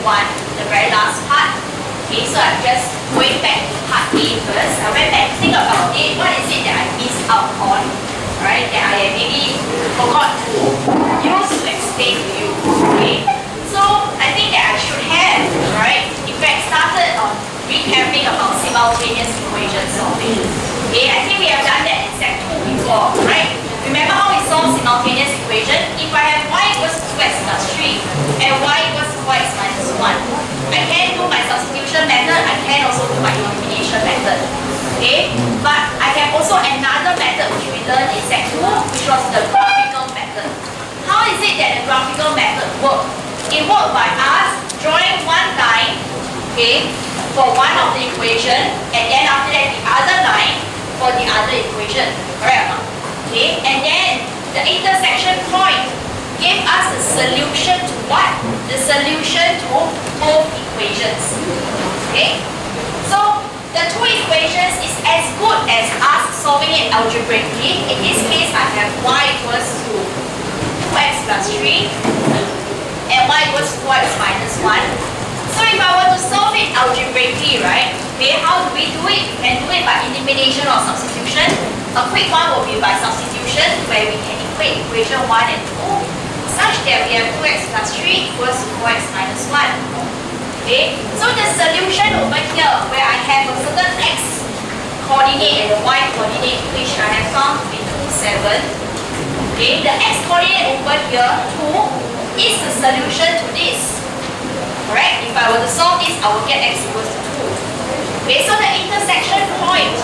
1, the very last part. Okay, so I'm just going back to part A first. I went back to think about it. What is it that I missed out on? Right, that I maybe forgot to use to explain to you. Okay, so I think that I should have, right, in fact, started on recapping about simultaneous equation solving. Okay, I think we have done that in Sec 2 before, right? Remember how we solve simultaneous equation? If I have y equals 2x plus 3 and y equals 4x minus 1, I can do my substitution method, I can also do my elimination method. Okay? But I have also another method which we learned in Sec 2, which was the graphical method. How is it that the graphical method works? It works by us drawing one line, okay, for one of the equation, and then after that the other line for the other equation. Correct or not? Okay, and then the intersection point gave us the solution to what? The solution to both equations. Okay, so the two equations is as good as us solving it algebraically. In this case, I have y equals to 2x plus 3 and y equals to 4x minus 1. So if I were to solve it algebraically, right? Okay, how do we do it? We can do it by elimination or substitution. A quick one will be by substitution, where we can equate equation 1 and 2 such that we have 2x plus 3 equals to 4x minus 1. Okay, so the solution over here, where I have a certain x coordinate and a y coordinate, which I have found to be 2, 7. Okay, the x coordinate over here, 2, is the solution to this. Correct? If I were to solve this, I will get x equals to 2. Okay, so the intersection point,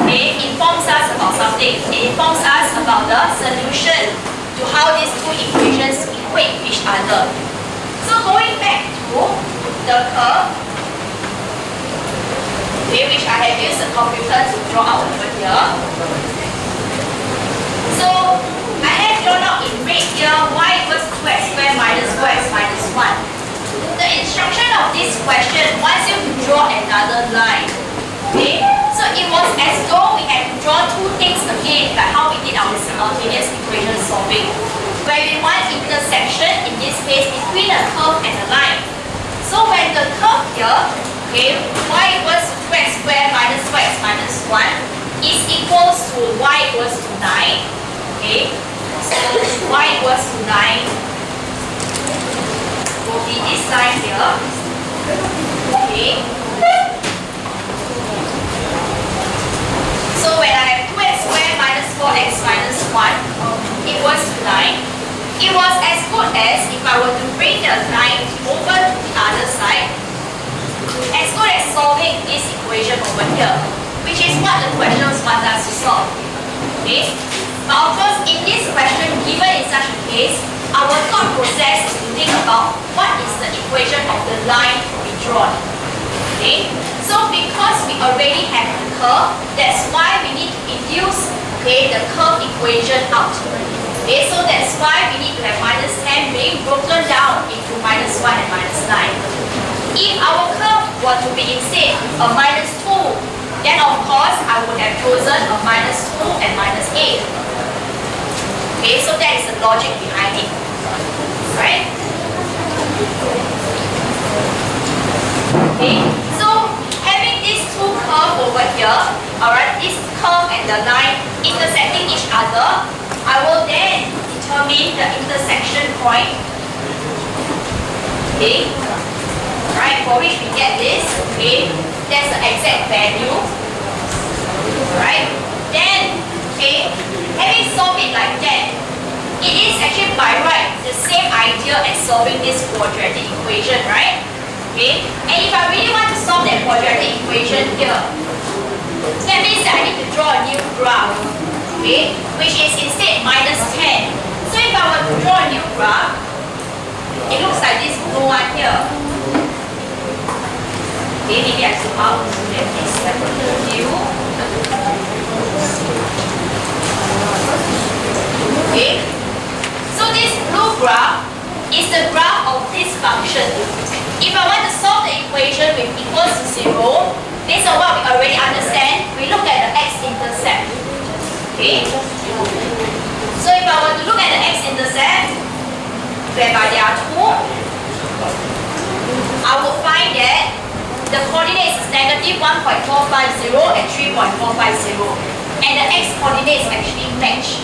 okay, informs us about something. It informs us about the solution to how these two equations equate with each other. So going back to the curve, okay, which I have used a computer to draw out over here. So I have drawn out in red here y equals 2x squared minus 4x minus 1. The instruction of this question wants you to draw another line. Okay? So it was as though we had to draw two things again, like how we did our simultaneous equation solving, where we want intersection, in this case, between a curve and a line. So when the curve here, okay, y equals to 2x squared minus 4x minus 1 is equals to y equals to 9. Okay? So y equals to 9 will be this line here. Okay. So when I have 2x squared minus 4x minus 1 equals to 9, it was as good as if I were to bring the 9 over to the other side, as good as solving this equation over here, which is what the questions want us to solve. Okay? But of course, in this question, given in such a case, our thought process is to think about what is the equation of the line to be drawn. Okay? So because we already have the curve, that's why we need to reduce, okay, the curve equation out. Okay, so that's why we need to have minus 10 being broken down into minus 1 and minus 9. If our curve were to be instead a minus 2, then of course I would have chosen a minus 2 and minus 8. Okay, so that is the logic behind it. Right? Okay, so having these two curves over here, alright, this curve and the line intersecting each other, I will then determine the intersection point. Okay, right, for which we get this, okay, that's the exact value. Right? Then, okay, having solved it like that, it is actually by right the same idea as solving this quadratic equation, right? Okay, and if I really want to solve that quadratic equation here, that means that I need to draw a new graph, okay, which is instead minus 10. So if I were to draw a new graph, it looks like this blue one here. Okay, maybe I zoom out so that this is a clear view. Okay, so this blue graph is the graph of this function. If I want to solve the equation with equals to 0, based on what we already understand, we look at the x-intercept. Okay, so if I were to look at the x-intercept, whereby there are two, negative 1.450 and 3.450. And the x coordinates actually match,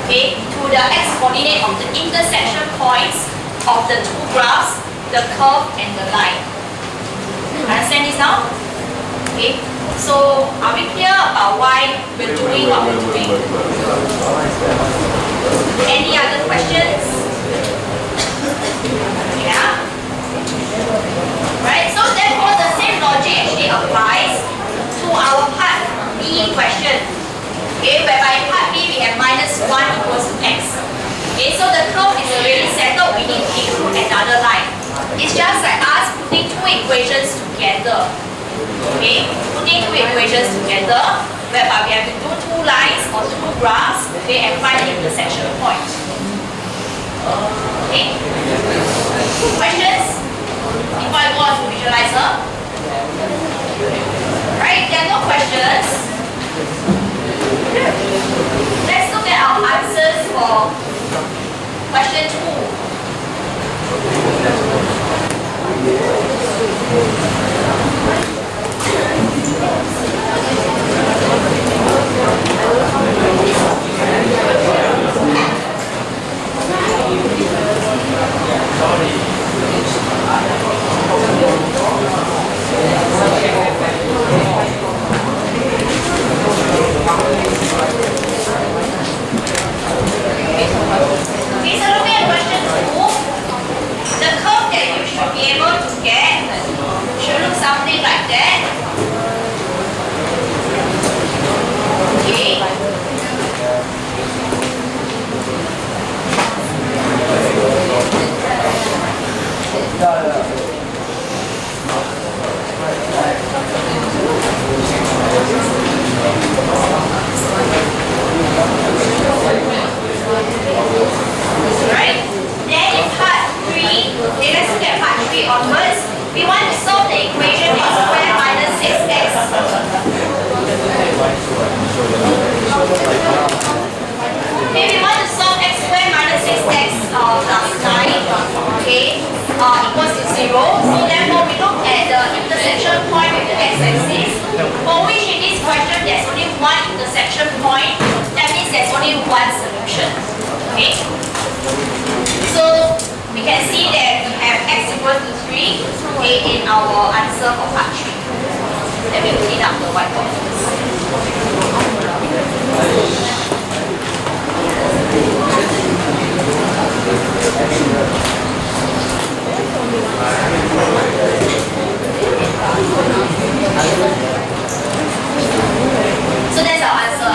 okay, to the x coordinate of the intersection points of the two graphs, the curve and the line. Understand this now? Okay. So are we clear about why we're doing what we're doing? Any other questions? Yeah? Right, so therefore the same logic actually applies to our part B question. Okay, whereby in part B we have minus 1 equals to x. Okay, so the curve is already settled, we need to include another line. It's just like us putting two equations together. Okay, putting two equations together, whereby we have to do two lines or two graphs, okay, and find the intersection point. Okay. Questions? Before I go on to visualizer. Right, there are no questions. Let's look at our answers for question 2. Okay, so looking at question 2, the curve that you should be able to get should look something like that. Okay. Right? Then in part 3, okay, let's look at part 3 onwards. We want to solve the equation x squared minus 6x. Okay, we want to solve x squared minus 6x plus 9, okay, equals to 0. So therefore we look at the intersection point with the x-axis, for which in this question there's only one intersection point. That means there's only one solution. Okay. So we can see that we have x equals to 3, okay, in our answer for part 3. Let me clean up the whiteboard first. So that's our answer.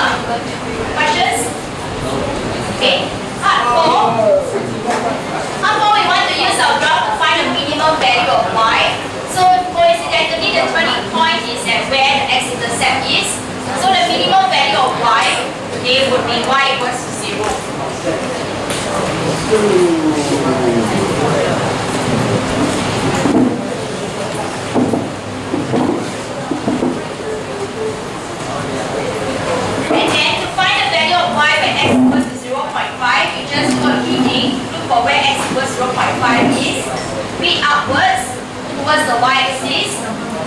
Questions? Okay. Part 4. Part 4, we want to use our graph to find the minimum value of y. So coincidentally, the turning point is at where the x-intercept is. So the minimum value of y, okay, would be y equals to 0. And then to find the value of y when x equals to 0.5, you just do a heating, look for where x equals 0.5 is, read upwards towards the y-axis,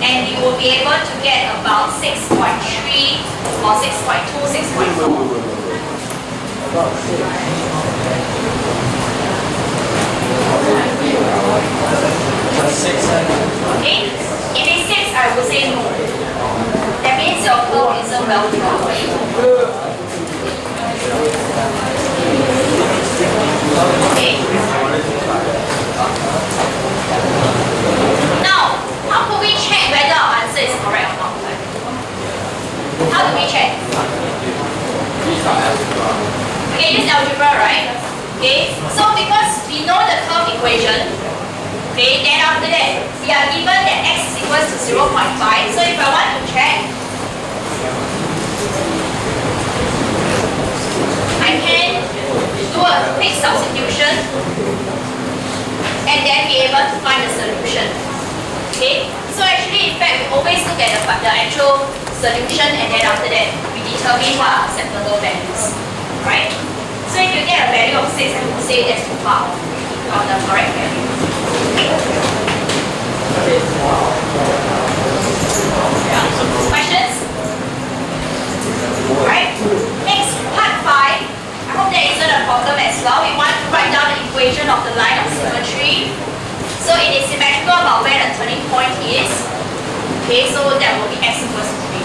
and you will be able to get about 6.3 or 6.2, 6.4. Okay, if it's 6, I will say no. That means your curve isn't well drawn. Okay. Now, how do we check whether our answer is correct or not? How do we check? Okay, use algebra, right? Okay, so because we know the curve equation, okay, then after that, we are given that x is equals to 0.5. So if I want to check, I can do a quick substitution and then be able to find the solution. Okay, so actually in fact we always look at the actual solution and then after that we determine what are acceptable values. Right? So if you get a value of 6, I would say that's too far from the correct value. symmetrical about where the turning point is. Okay, so that will be x equals to 3.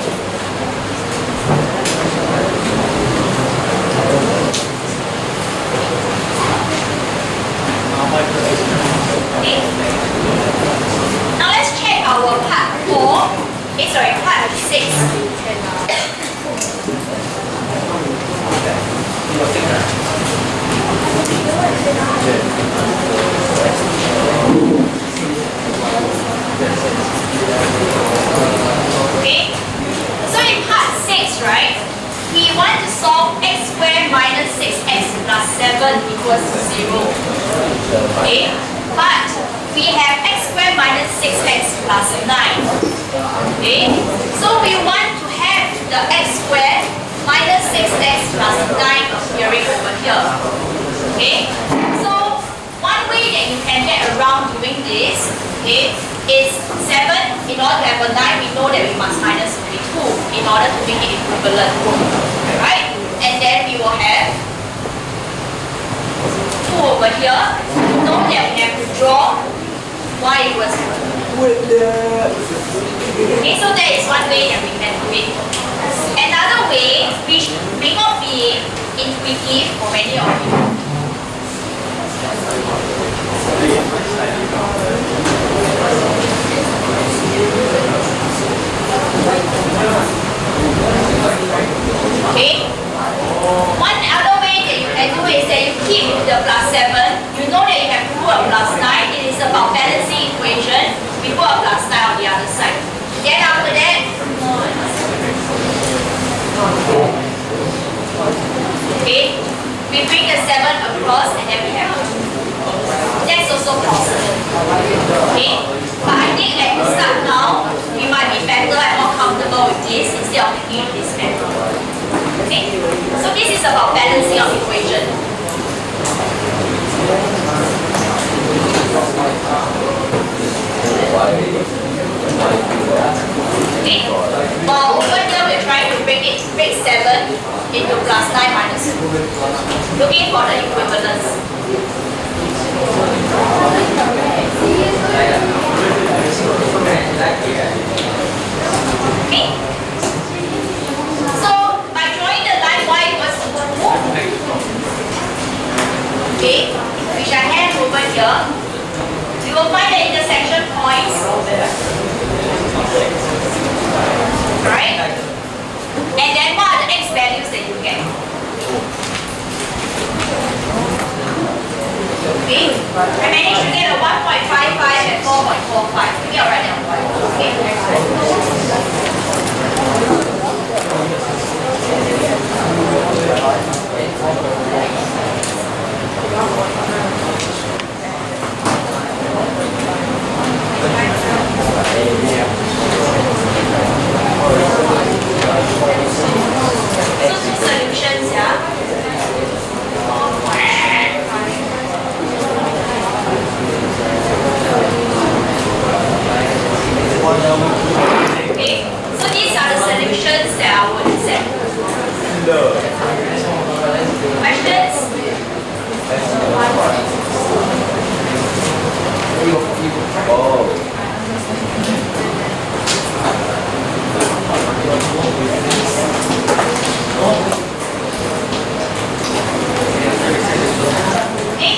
Okay. Now let's check our part 4. Part 6. Okay, so in part 6, right, we want to solve x squared minus 6x plus 7 equals to 0. Okay, but we have x squared minus 6x plus 9. Okay, so we want to have the x squared minus 6x plus 9 appearing over here. Okay, so one way that you can get around doing this, okay, is 7. In order to have a 9, we know that we must minus only 2 in order to make it equivalent. Alright? And then we will have 2 over here. Note that we have to draw y equals 1. Okay, so that is one way that we can do it. Another way, which may not be intuitive for many of you, okay? One other way that you can do is that you keep the plus 7. You know that you have to put a plus 9. It is about balancing equation. We put a plus 9 on the other side. Then after that, okay, we bring the 7 across and then we have 2. That's also possible. Okay? But I think at the start now, we might be better and more comfortable with this instead of thinking this method. Okay? So this is about balancing of equation. Okay? While over here we're trying to break 7 into plus 9 minus 2. Looking for the equivalence. Okay. So by drawing the line y equals to 2, okay, which I have over here, we will find the intersection points. Right? And then what are the x values that you get? Okay, I managed to get a 1.55 and 4.45. Maybe I'll write down 1. So two solutions, yeah. Okay, so these are the solutions that I would accept. Questions? Okay?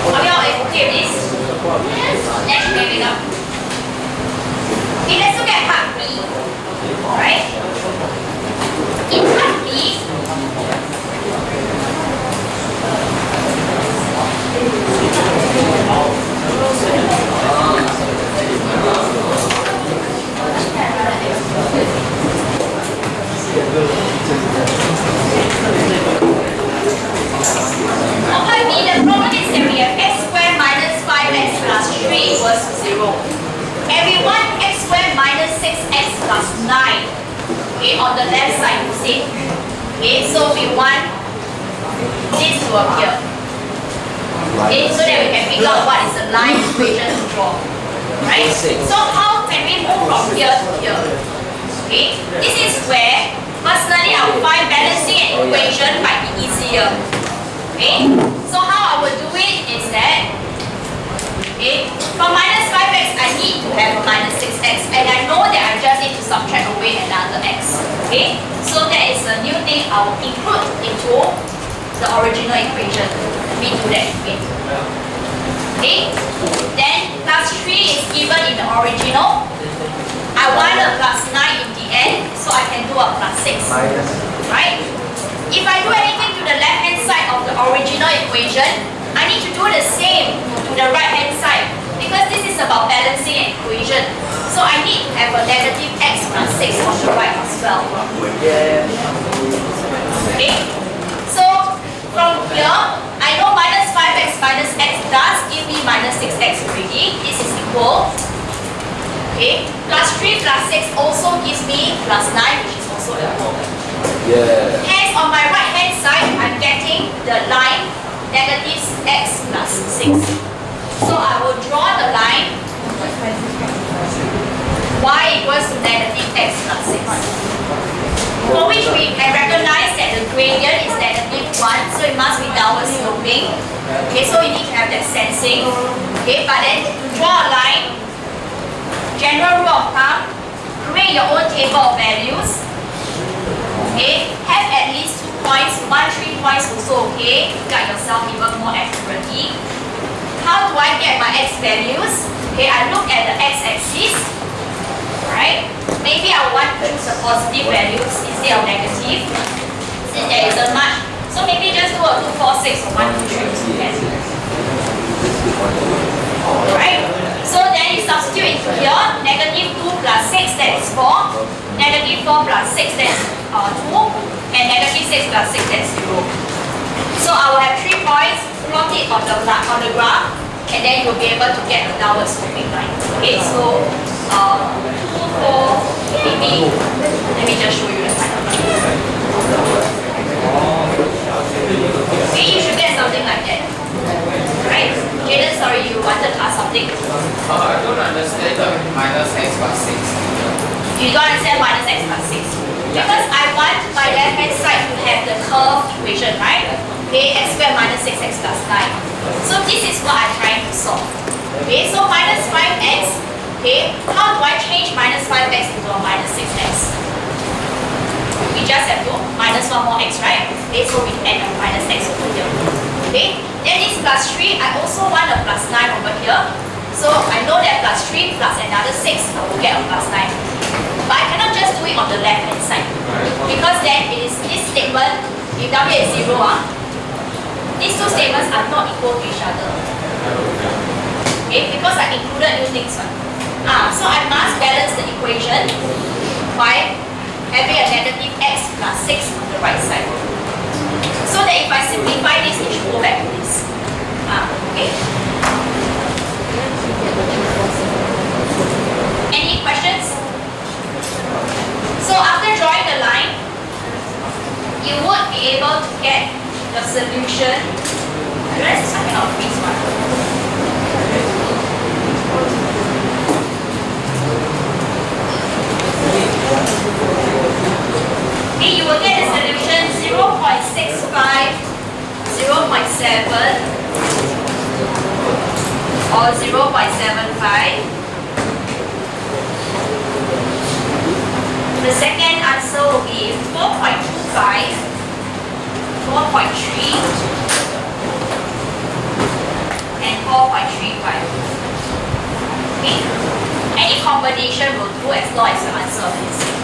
Are you all okay with this? Let's wrap it up. Okay, let's look at part B. Alright? In part B, the problem is that we have x squared minus 5x plus 3 equals 0. And we want x squared minus 6x plus 9. Okay, on the left side, you see? Okay, so we want this to appear. Okay, so that we can figure out what is the line equation to draw. Right? So how can we move from here to here? Okay, this is where personally I would find balancing an equation might be easier. Okay, so how I would do it is that to have a minus 6x, and I know that I just need to subtract away another x. Okay, so that is a new thing I will include into the original equation. Let me do that again. Okay, then plus 3 is given in the original. I want a plus 9 in the end, so I can do a plus 6. Right? If I do anything to the left hand side of the original equation, I need to do the same to the right hand side, because this is about balancing an equation. So I need to have a negative x plus 6 on the right as well. Okay? So from here, I know minus 5x minus x does give me minus 6x already. This is equal. Okay? Plus 3 plus 6 also gives me plus 9, which is also equal. Hence, on my right hand side, I'm getting the line negative x plus 6. So I will draw the line y equals to negative x plus 6. For which we can recognize that the gradient is negative 1, so it must be downward sloping. Okay, so you need to have that sensing. Okay, but then to draw a line, general rule of thumb, create your own table of values. Okay, have at least 2 points, 1, 3 points also okay, to guide yourself even more accurately. How do I get my x values? Okay, I look at the x-axis. Right? Maybe I want to choose the positive values instead of negative, since there isn't much. So maybe just do a 2, 4, 6 or 1, 2, 3 also can. Right? So then you substitute into here, negative 2 plus 6, that is 4. Negative 4 plus 6, that is 2. And negative 6 plus 6, that is 0. So I will have 3 points, plot it on the graph, and then you'll be able to get a downward sloping line. Okay, so 2, 4, maybe, let me just show you the final line. Okay, you should get something like that. Right? Jaden, sorry, you wanted to ask something? I don't understand the minus x plus 6. You don't understand minus x plus 6. Because I want my left hand side to have the curve equation, right? Okay, x squared minus 6x plus 9. So this is what I'm trying to solve. Okay, so minus 5x. Okay, how do I change minus 5x into a minus 6x? We just have to minus 1 more x, right? Okay, so we add a minus x over here. Okay, then this plus 3, I also want a plus 9 over here. So I know that plus 3 plus another 6, I will get a plus 9. But I cannot just do it on the left hand side, because then it is this statement, if W is 0, these two statements are not equal to each other. Okay, because I included new things. So I must balance the equation by having a negative x plus 6 on the right side. So that if I simplify this, it should go back to this. Okay. Any questions? So after drawing the line, you would be able to get the solution. I realize I cannot freeze one. Okay, you will get the solution 0.65, 0.7, or 0.75. The second answer will be 4.25, 4.3, and 4.35. Okay? Any combination will do as long as your answer is the same.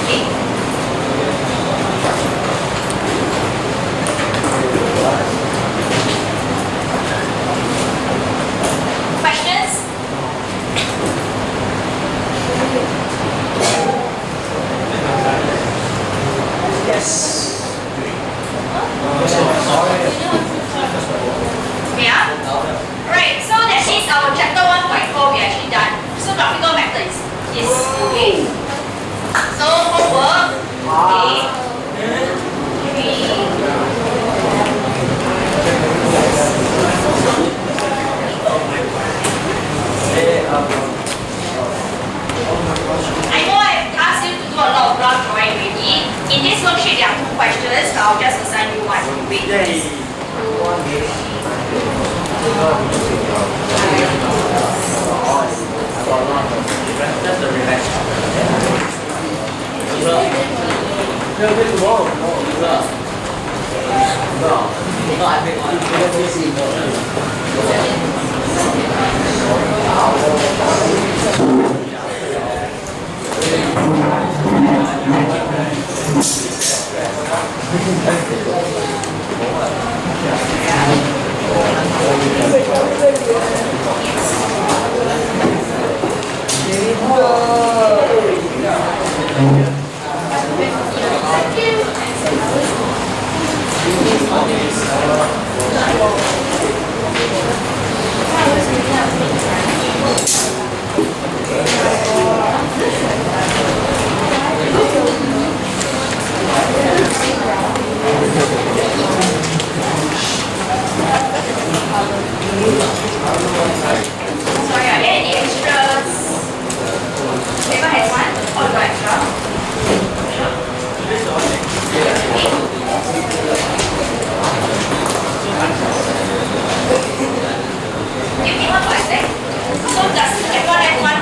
Okay? Questions? Yes. Yeah? Right, so that is our chapter 1.4 we actually done. So graphical method is okay.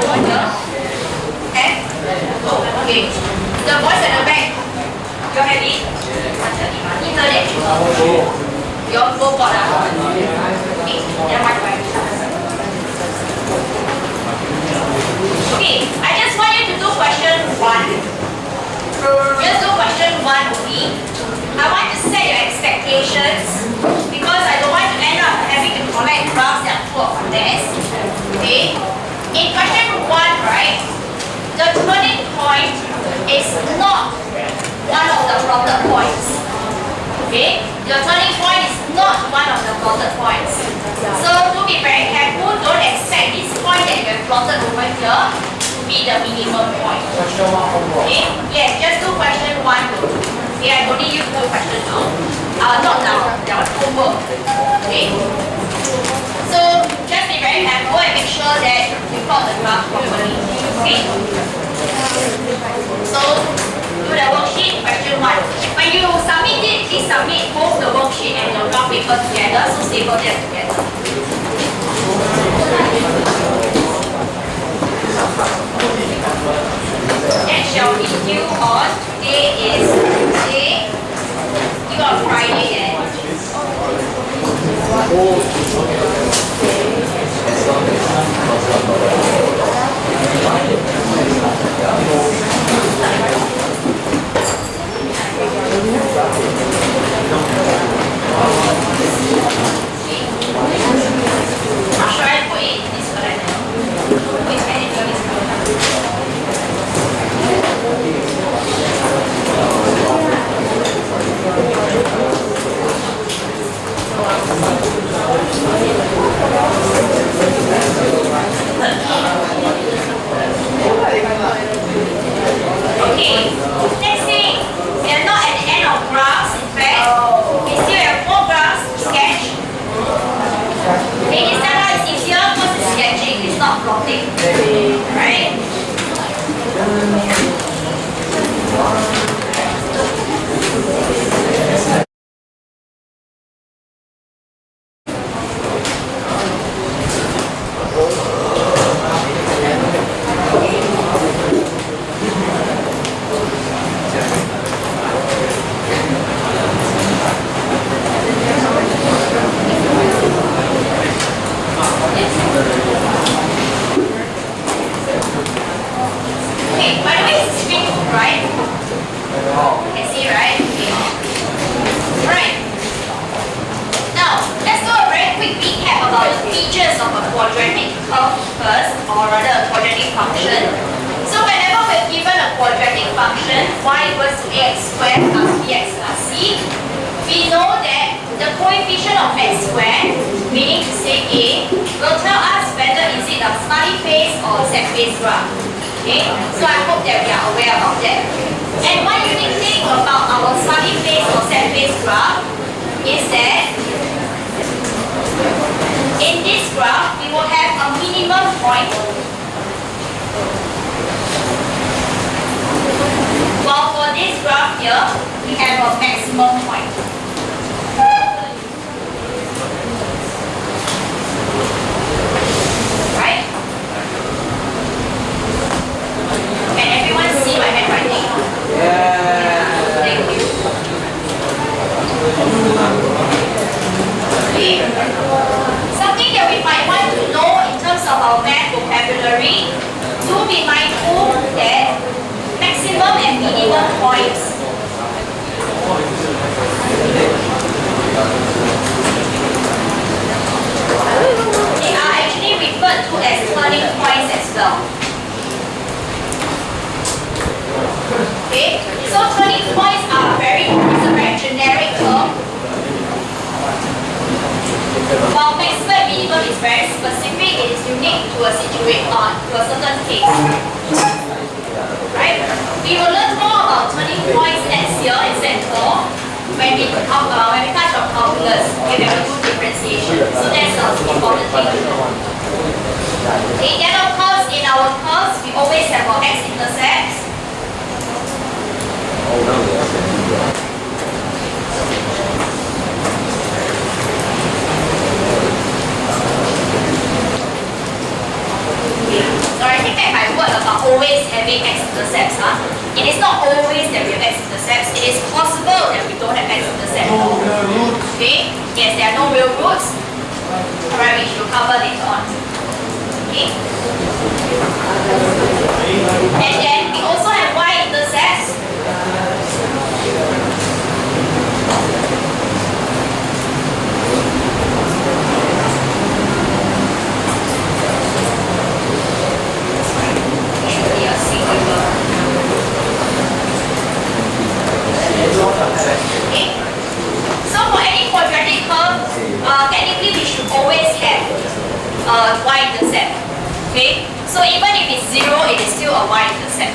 over here? And okay, the boys at the back, you have it? 你all both got okay, then my okay, I just want you to do question 1. Just do question 1 only. I want to set your expectations because I don't want to end up having to collect graphs that are full of this. Okay? In question 1, right, the turning point is not one of the plotted points. Okay? The turning point is not one of the plotted points. So to be very careful, don't expect this point that you have plotted over here to be the minimum point. Okay? Yes, just do question 1 to 2. Okay, I only use 2 questions now. Not now, that was homework. Okay? So just be very careful and make sure that you plot the graph properly. Okay? So do the worksheet, question 1. When you submit it, please submit both the worksheet and the graph paper together, so staple them together. Next shall be due on, today is Tuesday, due on Friday then. Should I put it in this color now? Which pen is this color? Okay, next thing, we are not at the end of graphs, in fact, we still have more graphs to sketch. Okay, this time out is easier because it's sketching, it's not plotting. Right? Okay, by the way, it's screen right? You can see, right? Okay. Alright. Now, let's do a very quick recap about the features of a quadratic curve first, or rather a quadratic function. So whenever we're given a quadratic function, y equals to ax squared plus bx plus c, we know that the coefficient of x squared, meaning to say a, will tell us whether is it a smiley face or sad face graph. Okay, so I hope that we are aware about that. And one unique thing about our smiley face or sad face graph is that in this graph we will have a minimum point, while for this graph here we have a maximum point. Right? Can everyone see my handwriting? Yeah. Thank you. Okay. Something that we might want to know in terms of our math vocabulary, do be mindful that maximum and minimum points they are actually referred to as turning points as well. Okay, so turning points are it's a very generic term, while maximum and minimum is very specific. It is unique to a certain case. Right? We will learn more about turning points next year in Central when we touch on calculus. Okay, when we do differentiation. So that's an important thing to know. Okay, then of course in our curves we always have our x-intercepts. So I think always having x-intercepts. It is not always that we have x-intercepts. It is possible that we don't have x-intercepts at all. Okay? Yes, there are no real roots. Alright, which we'll cover later on. Okay? And then we also have y-intercepts. Usually a singular. Okay? So for any quadratic curve, technically we should always have y-intercept. Okay? So even if it's 0, it is still a y-intercept.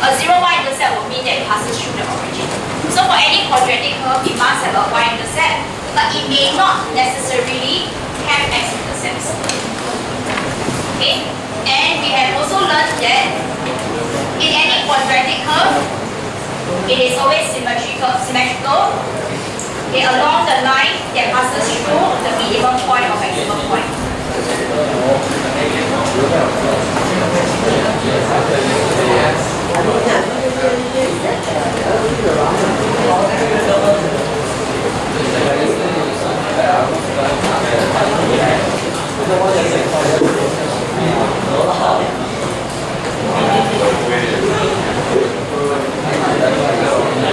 A 0 y-intercept will mean that it passes through the origin. So for any quadratic curve, it must have a y-intercept, but it may not necessarily have x-intercepts. Okay? And we have also learned that in any quadratic curve, it is always symmetrical. Okay, along the line that passes through the minimum point or maximum point.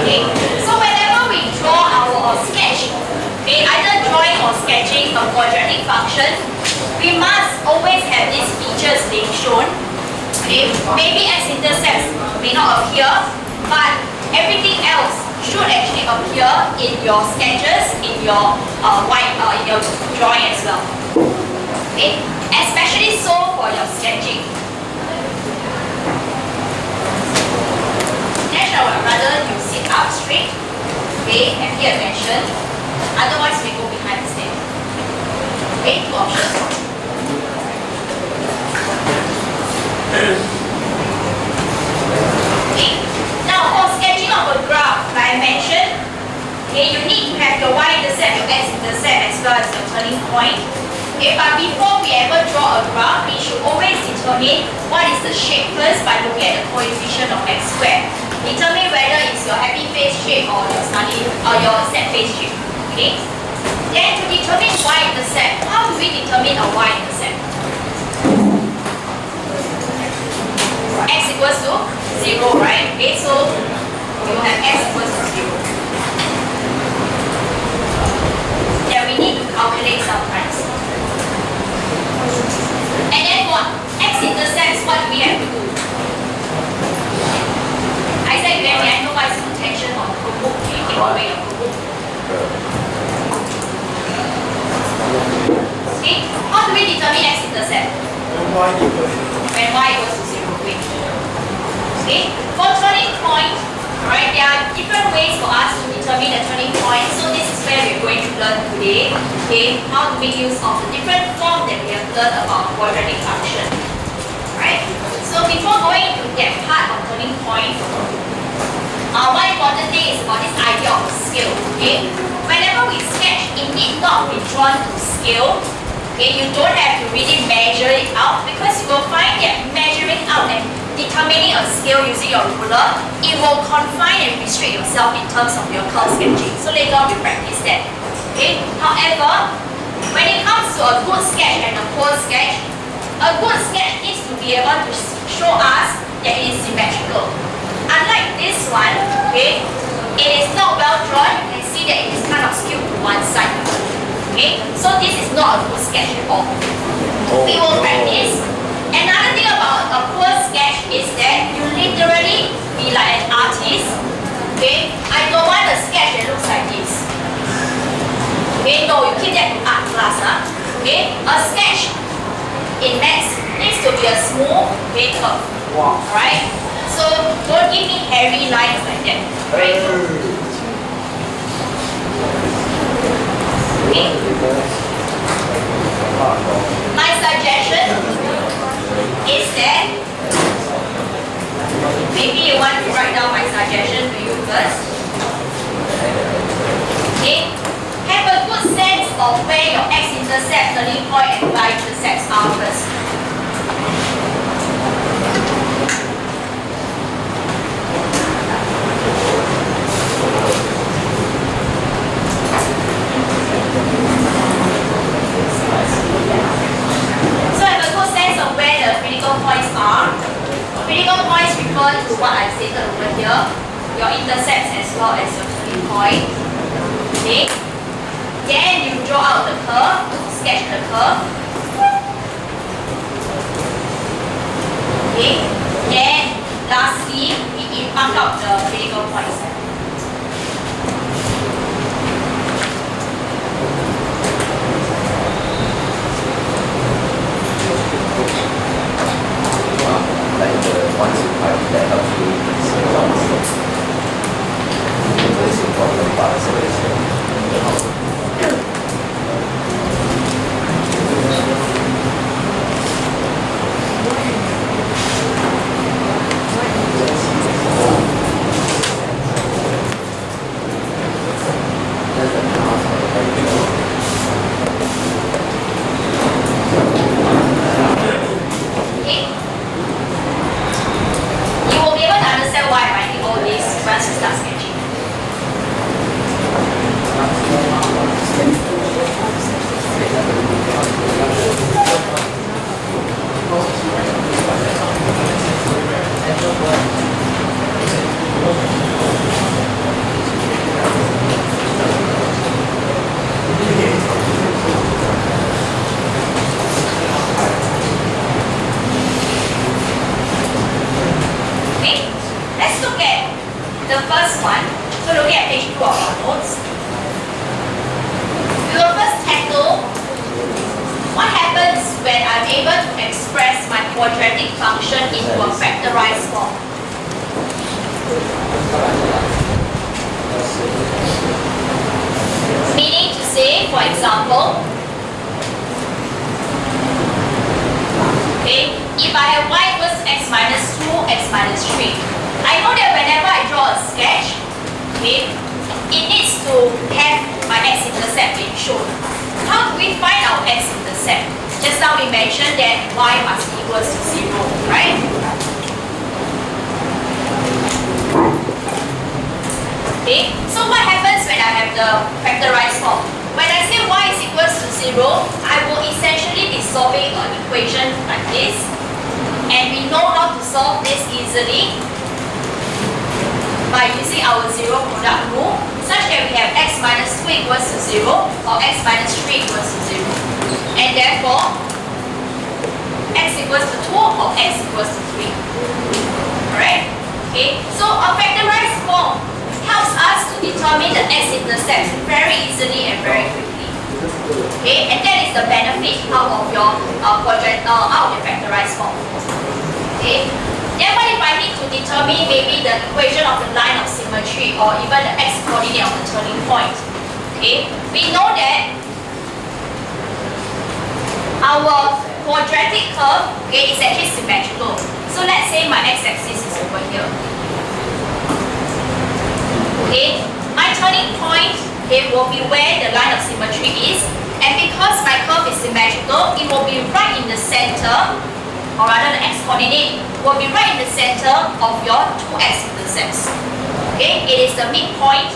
Okay, so whenever we draw our sketch, okay, either drawing or sketching a quadratic function, we must always have these features being shown. Okay, maybe x-intercepts may not appear, but everything else should actually appear in your sketches, in your in your drawing as well. Okay, especially so for your sketching. Next, I would rather you sit up straight, okay, and pay attention. Otherwise, we go behind instead. Okay, two options. Okay. Now, for sketching of a graph, like I mentioned, okay, you need to have your y-intercept, your x-intercept, as well as your turning point. Okay, but before we ever draw a graph, we should always determine what is the shape first by looking at the coefficient of x squared. Determine whether it's your happy face shape or your sad face shape. Okay. Then to determine y-intercept, how do we determine a y-intercept? X equals to 0, right? Okay, so we will have x equals to 0. Then we need to calculate sometimes. And then for x-intercepts, what do we have to do? Isaac, may I know what is the intention of the book? Can you take away your book? Okay, how do we determine x-intercept? When y equals to 0. Okay, for turning point, alright, there are different ways for us to determine the turning point. So this is where we're going to learn today. Okay, how to make use of the different form that we have learned about quadratic function. Alright, so before going to that part of turning point, one important thing is about this idea of scale. Okay, whenever we sketch, it need not be drawn to scale. Okay, you don't have to really measure it out, because you will find that measuring out and determining a scale using your ruler, it will confine and restrict yourself in terms of your curve sketching. So later on we practice that. Okay. However, when it comes to a good sketch and a poor sketch, a good sketch needs to be able to show us that it is symmetrical. Unlike this one, okay, it is not well drawn. You can see that it is kind of skewed to one side. Okay, so this is not a good sketch at all. We will practice. Another thing about a poor sketch is that you literally be like an artist. Okay, I don't want a sketch that looks like this. Okay, no, you keep that to art class. Okay, a sketch in maths needs to be a smooth, okay, curve. Alright, so don't give me hairy lines like that. Right? Okay. My suggestion is that maybe you want to write down my suggestion to you first. Okay? Have a good sense of where your x-intercept, turning point, and y-intercepts are first. what I stated over here, your intercepts as well as your turning point. Okay. Then you draw out the curve, sketch the curve. Okay. Then lastly, we mark out the critical points. Like once you find that helps you see what mistakes. The most important part is the first one, so looking at page 2 of our notes, we will first tackle what happens when I'm able to express my quadratic function into a factorized form. Meaning to say, for example, okay, if I have y equals x minus 2, x minus 3, I know that whenever I draw a sketch, okay, it needs to have my x-intercept being shown. How do we find our x-intercept? Just now we mentioned that y must be equals to 0, right? Okay, so what happens when I have the factorized form? When I say y is equals to 0, I will essentially be solving an equation like this. And we know how to solve this easily by using our zero product rule, such that we have x minus 2 equals to 0 or x minus 3 equals to 0. And therefore, x equals to 2 or x equals to 3. Alright? Okay, so a factorized form helps us to determine the x-intercepts very easily and very quickly. Okay, and that is the benefit out of your out of the factorized form. Okay. Then what if I need to determine maybe the equation of the line of symmetry or even the x-coordinate of the turning point? Okay, we know that our quadratic curve, okay, is actually symmetrical. So let's say my x-axis is over here. Okay, my turning point, okay, will be where the line of symmetry is, and because my curve is symmetrical, it will be right in the center, or rather the x-coordinate will be right in the center of your two x-intercepts. Okay, it is the midpoint.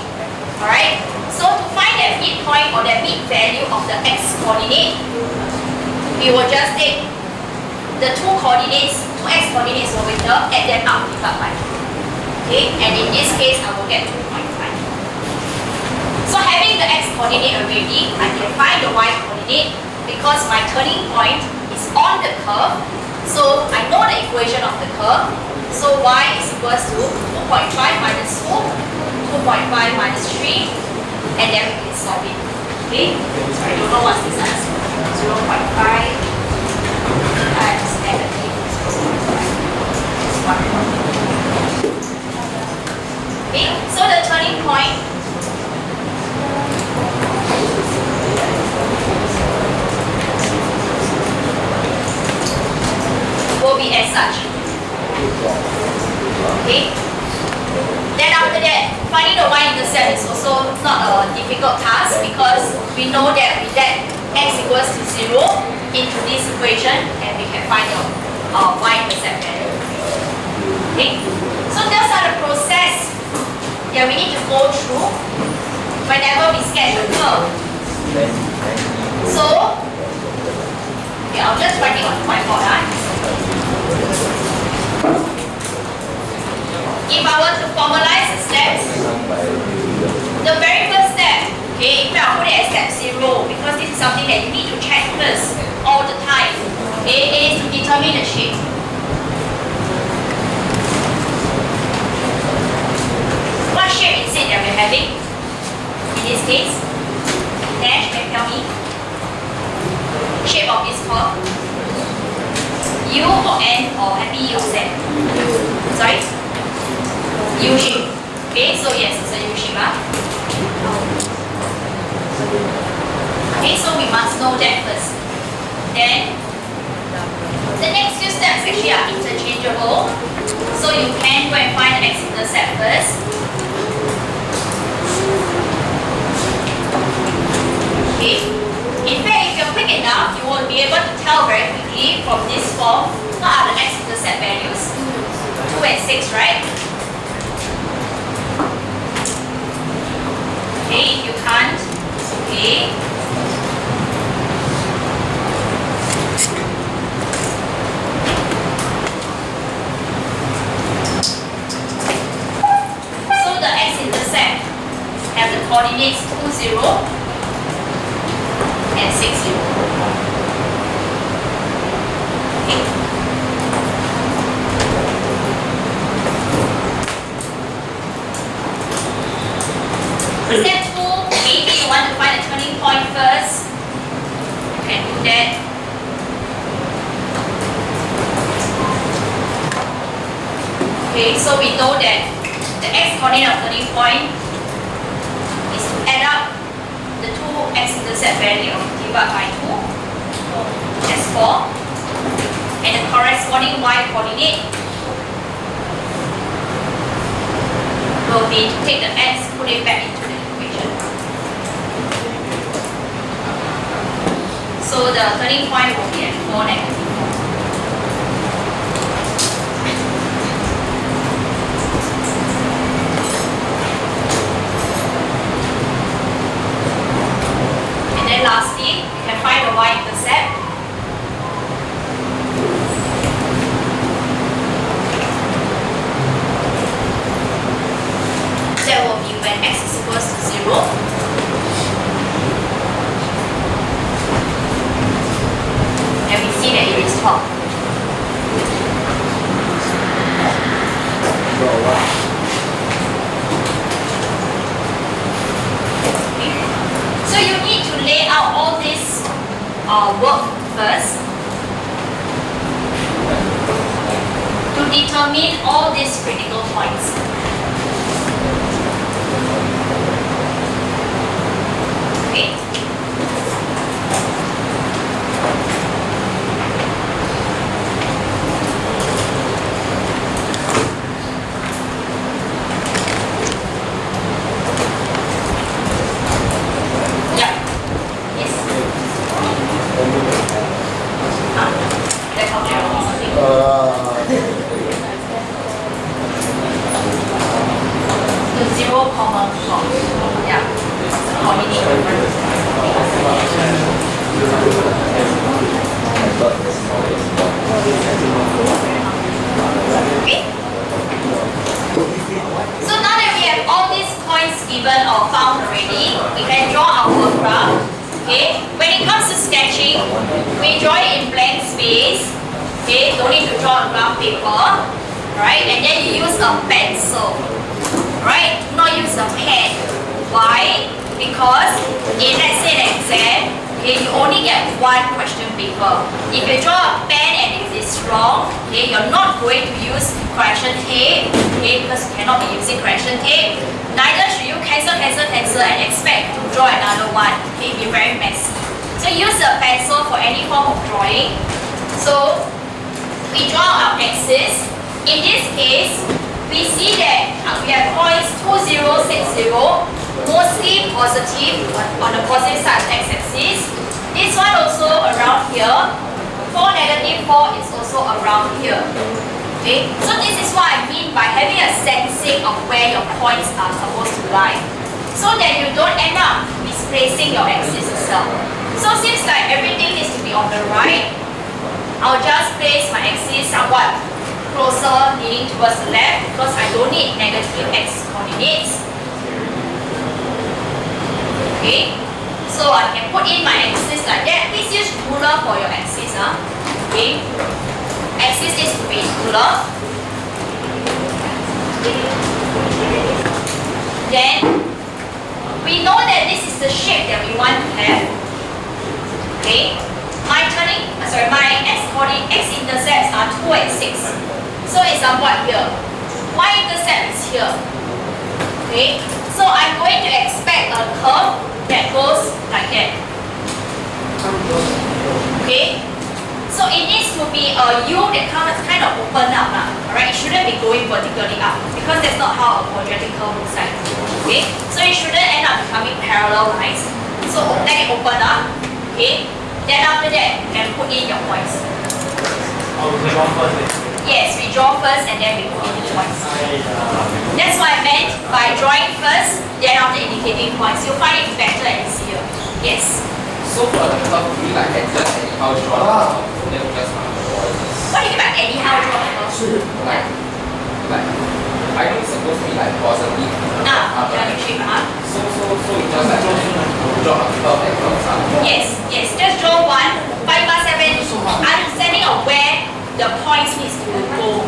Alright, so to find that midpoint or that mid value of the x-coordinate, we will just take the two coordinates, two x-coordinates over here, add them up, divide by 2. Okay, and in this case, I will get 2.5. So having the x-coordinate already, I can find the y-coordinate because my turning point is on the curve. So I know the equation of the curve. So y is equals to 2.5 minus 2, 2.5 minus 3, and then we can solve it. Okay? I don't know what's this answer. 0.5 times negative 0.5. Okay? So the turning point will be as such. Okay? Then after that, finding the y-intercept is also not a difficult task because we know that we let x equals to 0 into this equation and we can find the y-intercept value. Okay? So those are the process that we need to go through whenever we sketch a curve. So, okay, I'll just write it on the whiteboard. something that you need to check first all the time. Okay, it is to determine the shape. What shape is it that we're having? In this case, Dash, can you tell me? Shape of this curve? U or N or B or Z? Sorry? U shape. Okay, so yes, it's a U shape. Okay, so we must know that first. Then, the next few steps actually are interchangeable. So you can go and find the x-intercept first. Okay. In fact, if you're quick enough, you will be able to tell very quickly from this form what are the x-intercept values. 2 and 6, right? Okay, if you can't, it's okay. So the x-intercept have the coordinates 2, 0 and 6, 0. Okay. Step 2, maybe you want to find a turning point first. You can do that. Okay, so we know that the x coordinate of turning point is to add up the two x-intercept value divided by 2, that's 4, and the corresponding y coordinate will be to take the x, put it back into the equation. So the turning point will be at 4, negative 4. And then lastly, you can find the y-intercept. That will be when x is equals to 0. And we see that it is 12. Okay. So you need to lay out all this work first to determine all these critical points. Okay. Yeah. Yes. That's how the 0, 4. Yeah. Coordinate. Okay. So now that we have all these points given or found already, we can draw our work graph. Okay. When it comes to sketching, we draw it in blank space. Okay. Don't need to draw on graph paper. Right. And then you use a pencil. Right. Do not use a pen. Why? Because in let's say an exam, okay, you only get one question paper. If you draw a pen and if it's wrong, okay, you're not going to use correction tape, okay, because you cannot be using correction tape. Neither should you cancel and expect to draw another one. Okay, it'll be very messy. So use a pencil for any form of drawing. So we draw our axis. In this case, we see that we have points 2, 0, 6, 0. Mostly positive on the positive side of the x-axis. This one also around here. 4, negative 4 is also around here. Okay, so this is what I mean by having a sensing of where your points are supposed to lie, so that you don't end up misplacing your axis itself. So seems like everything needs to be on the right. I'll just place my axis somewhat closer, leaning towards the left, because I don't need negative x coordinates. Okay, So I can put in my axis like that. Please use ruler for your axis. Okay. Axis is to be ruler. Then we know that this is the shape that we want to have. Okay. My x-intercepts are 2 and 6. So it's somewhat here. Y-intercept is here. Okay. So I'm going to expect a curve that goes like that. Okay. So it needs to be a U that kind of open up. Alright, it shouldn't be going vertically up because that's not how a quadratic curve looks like. Okay. So it shouldn't end up becoming parallel lines. So let it open up. Okay. Then after that, you can put in your points. Yes, we draw first and then we put in the points. That's what I meant by drawing first, then after indicating points. You'll find it better and easier. Yes. So for the curve, we like just anyhow draw the curve, then just What do you mean by anyhow draw the curve? like I know it's supposed to be like positive. Geometry, So you just like draw a curve and curve. Yes, just draw one, but you must have an understanding of where the points needs to go.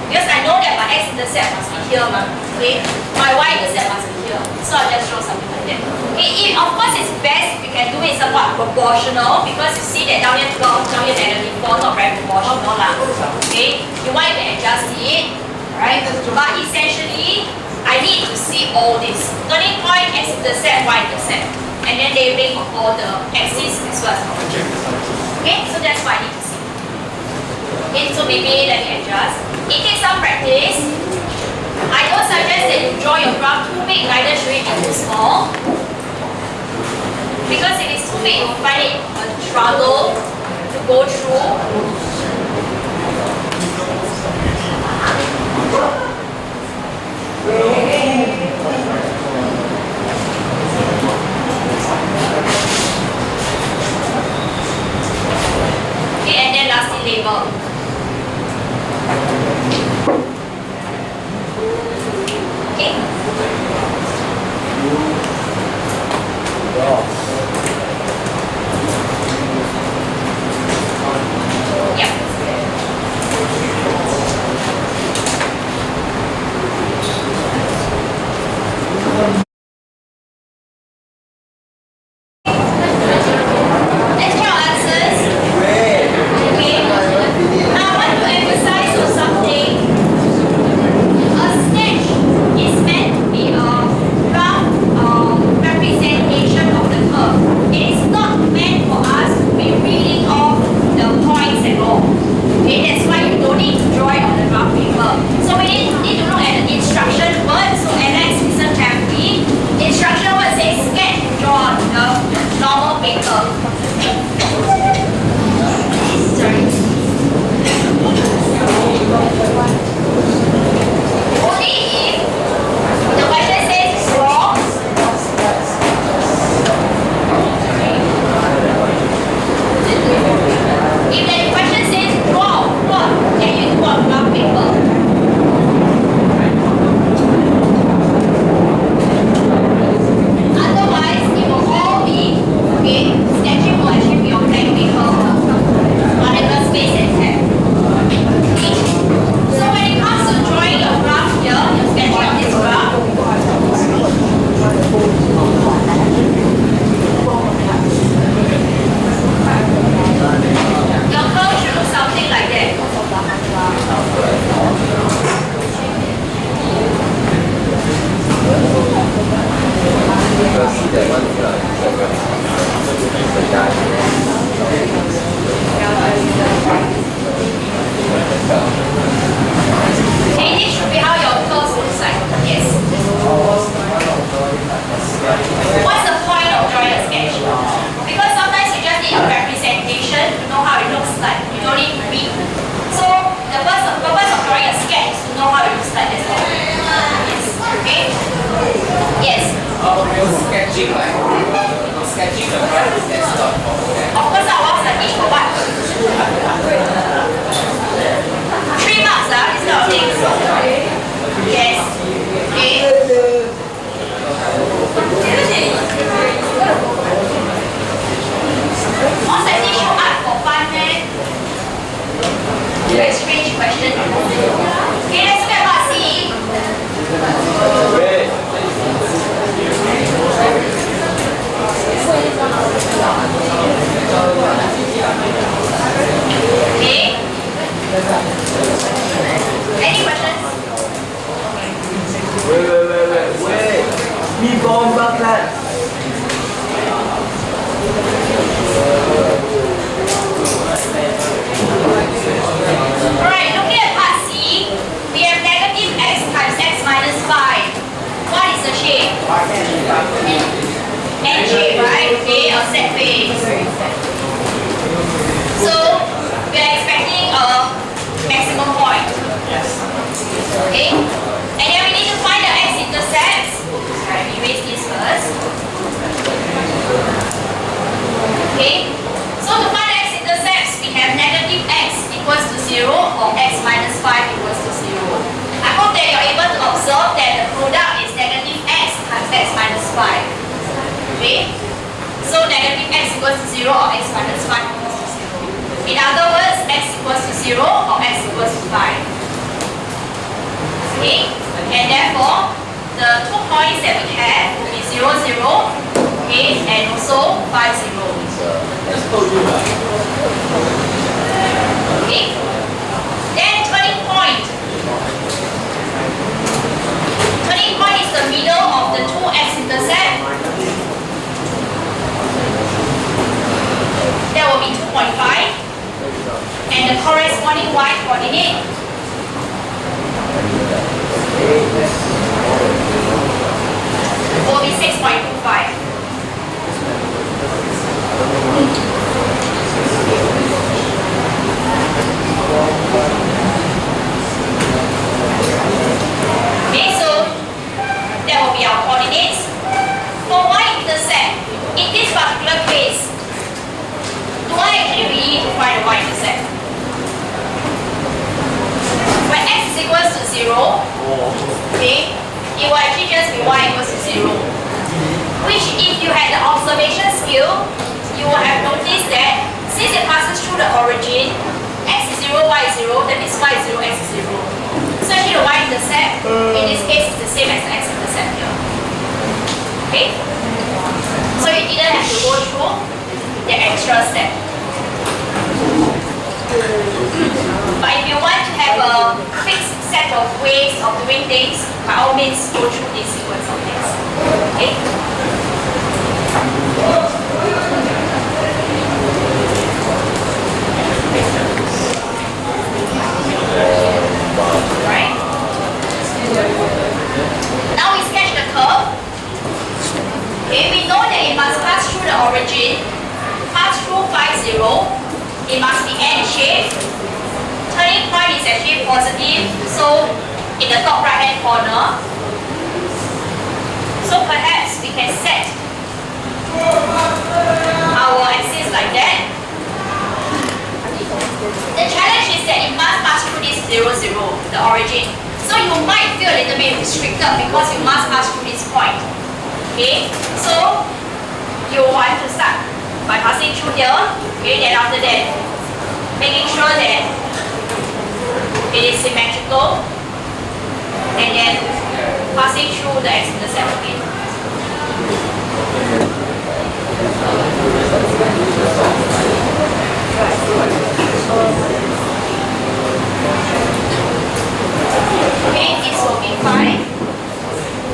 Because I know that my x-intercept must be here, okay? My y-intercept must be here. So I'll just draw something like that. Okay, of course it's best if you can do it somewhat proportional because you see that down here 12, down here negative 4, not very proportional lah. Okay, you want to adjust it, right? But essentially, I need to see all this. Turning point, x-intercept, y-intercept. And then labeling of all the axes as well as okay, so that's what I need to see. Okay, so maybe let me adjust. It takes some practice. I don't suggest that you draw your graph too big, neither should it be too small. Because if it's too big, you'll find it a struggle to go through. Okay, and then lastly label. Okay. Yeah. Let's draw answers. Okay. Now I want to emphasize on something. A sketch is meant to be a rough representation of the curve. It is not meant for us to be reading off the points at all. Okay, that's why you don't need to draw it on the graph paper. So we need to look at the instruction word. So Alex, listen carefully. Instruction word says sketch, draw on the normal paper. Sorry. Only if the question says draw. If the question says draw what, then you do on graph paper. Otherwise, it will all be, okay, sketching will actually be on blank paper, whatever space it has. Okay. So when it comes to drawing your graph here, your sketching of this graph, your curve should look something like that. Okay, this should be how your curves looks like. Yes. What's the point of drawing a sketch? Because sometimes you just need a representation to know how it looks like. You don't need to read. So the purpose of drawing a sketch is to know how it looks like. That's all. Yes. Okay. Yes. Sketching the graph is that's not Of course, I was the need for what? 3 marks, this kind of things. Yes. Okay. Very strange question. Okay, let's look at part C. Okay. Any questions? Wait. Mi bomba class. Alright, looking at part C, we have negative x times x minus 5. What is the shape? N shape, right? Okay, or set face. So, we are expecting a maximum point. Okay? And then we need to find the x-intercepts. Alright, we erase this first. Okay? So to find the x-intercepts, we have negative x equals to 0 or x minus 5 equals to 0. I hope that you're able to observe that the product is negative x times x minus 5. Okay? So negative x equals to 0 or x minus 5 equals to 0. In other words, x equals to 0 or x equals to 5. Okay? And therefore, the 2 points that we have will be 0, 0, okay, and also 5, 0. Okay? Then turning point. Turning point is the middle of the two x-intercept. That will be 2.5. And the corresponding y-coordinate will be 6.25. Okay, so that will be our coordinates. For y-intercept, in this particular case, do I actually really need to find the y-intercept? When x is equals to 0, okay, it will actually just be y equals to 0. Which, if you had the observation skill, you will have noticed that since it passes through the origin, x is 0, y is 0, that means y is 0, x is 0. So actually the y-intercept, in this case, is the same as the x-intercept here. Okay? So you didn't have to go through the extra step. But if you want to have a fixed set of ways of doing things, by all means go through this sequence of things. Okay? Right? Now we sketch the curve. Okay, we know that it must pass through the origin, pass through 5, 0. It must be N shape. Turning point is actually positive, so in the top right hand corner. So perhaps we can set our axis like that. The challenge is that it must pass through this 0, 0, the origin. So you might feel a little bit restricted because you must pass through this point. Okay, so you want to start by passing through here, okay, then after that, making sure that it is symmetrical, and then passing through the x-intercept again. Okay, this will be 5.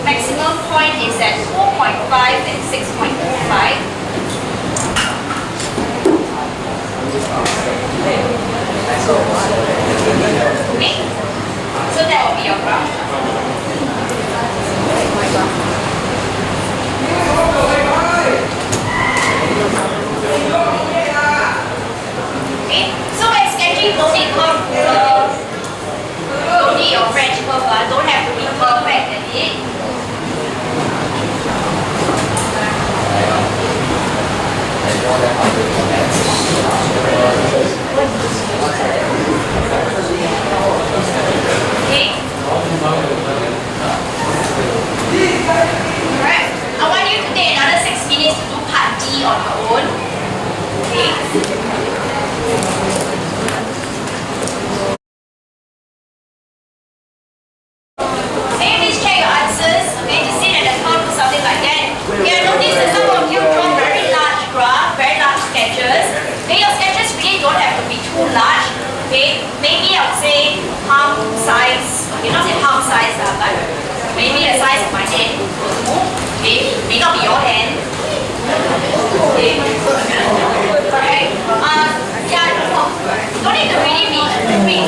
Maximum point is at 4.5 and 6.25. Okay, so that will be your graph. Okay, so when sketching, don't need curve, don't need your French curve, don't have to be perfect at it. Okay. something like that. Okay, I notice that some of you draw very large graph, very large sketches. Okay, your sketches really don't have to be too large. Okay, maybe I would say palm size. Okay, not say palm size, but maybe the size of my hand. Okay, may not be your hand. Okay. Alright. Yeah, don't need to really be big.